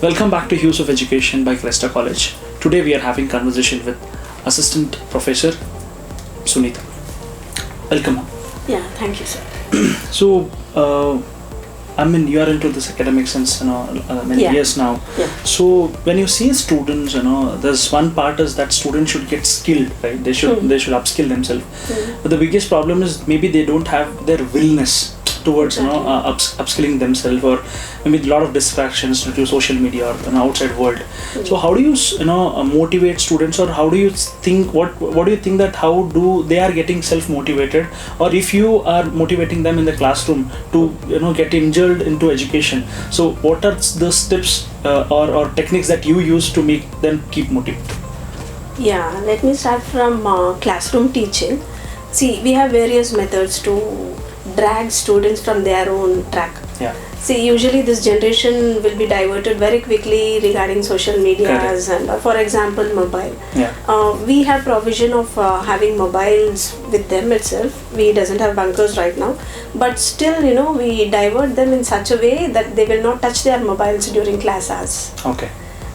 Welcome back to Hues of Education by Cresta College. Today we are having conversation with Assistant Professor Sunitha. Welcome. Yeah, thank you, sir. So, you are into this academic since many years now. Yeah. So when you see students, there's one part is that students should get skilled, right? They should upskill themselves. But the biggest problem is maybe they don't have their willness towards upskilling themselves, or maybe a lot of distractions due to social media or outside world. So how do you motivate students, or how do you think what do you think that how do they are getting self motivated, or if you are motivating them in the classroom to get indulged into education, so what are the steps or techniques that you use to make them keep motivated? Yeah, let me start from classroom teaching. See, we have various methods to drag students from their own track. Yeah. See, usually this generation will be diverted very quickly regarding social medias and, for example, mobile. Yeah. We have provision of having mobiles with them itself. We doesn't have bunkers right now, but still, we divert them in such a way that they will not touch their mobiles during class hours.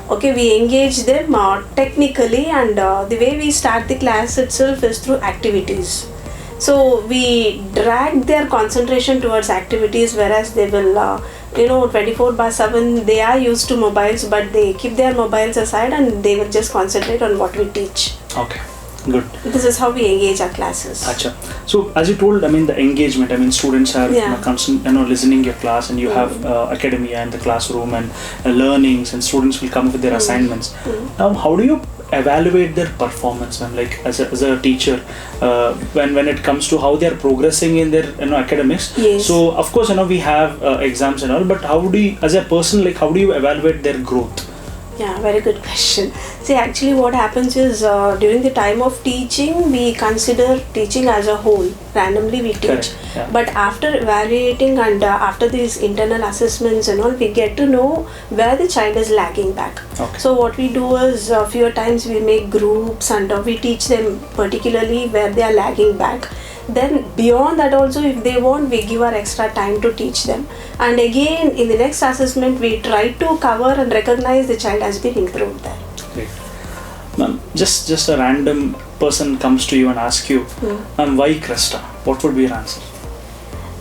Okay, we engage them technically, and the way we start the class itself is through activities. So we drag their concentration towards activities, whereas they will 24/7 they are used to mobiles, but they keep their mobiles aside and they will just concentrate on what we teach. Okay, good. This is how we engage our classes. Achha. So as you told, the engagement, students are constant, listening your class, and you have academia and the classroom and learnings, and students will come with their assignments. Now, how do you evaluate their performance, as a teacher, when it comes to how they are progressing in their academics? Yes. So of course we have exams and all, but how do you, as a person, how do you evaluate their growth? Yeah, very good question. See, actually what happens is during the time of teaching, we consider teaching as a whole. Randomly we teach. Correct. Yeah. But after evaluating and after these internal assessments and all, we get to know where the child is lagging back. Okay. So what we do is a few times we make groups and we teach them particularly where they are lagging back. Then beyond that also, if they want, we give our extra time to teach them, and again in the next assessment we try to cover and recognize the child has been improved there. Great. Ma'am, just a random person comes to you and asks you, why Cresta? What would be your answer?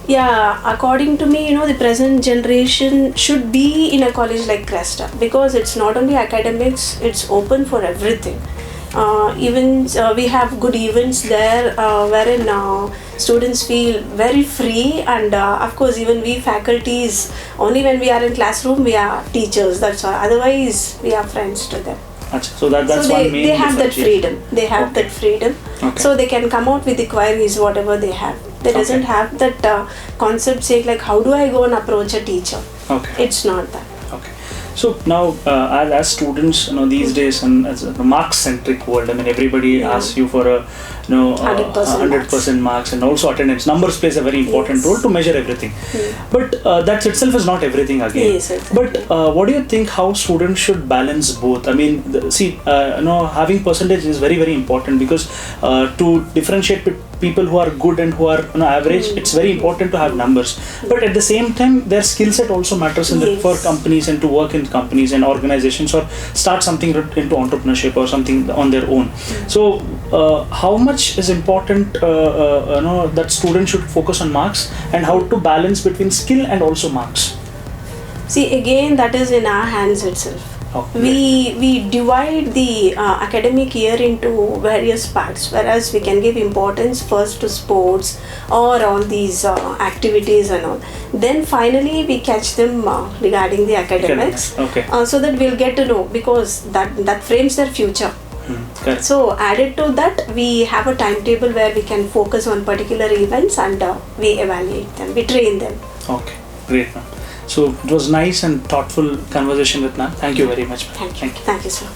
Yeah, according to me, the present generation should be in a college like Cresta, because it's not only academics, it's open for everything. We have good events there wherein students feel very free, and of course even we faculties, only when we are in classroom we are teachers, that's all. Otherwise we are friends to them. So that's one main they have that differentiation. freedom. They have that freedom. Okay. So they can come out with the queries, whatever they have. They doesn't have that concept saying like, how do I go and approach a teacher? Okay. It's not that. Okay. So now, as students, these days, and as a mark-centric world, everybody asks you for a 100% marks, and also attendance. Numbers plays a very important role to measure everything. But that itself is not everything again. Yes, exactly. But what do you think? How students should balance both? Having percentage is very, very important, because to differentiate people who are good and who are average, it's very important to have numbers. But at the same time, their skill set also matters for companies, and to work in companies and organizations, or start something into entrepreneurship or something on their own. So how much is important that students should focus on marks, and how to balance between skill and also marks? See, again, that is in our hands itself. We divide the academic year into various parts, whereas we can give importance first to sports or all these activities and all. Then finally we catch them regarding the academics. So that we'll get to know, because that frames their future. So added to that, we have a timetable where we can focus on particular events, and we evaluate them, we train them. Okay, great, ma'am. So it was nice and thoughtful conversation with ma'am. Thank you very much. Thank you, sir.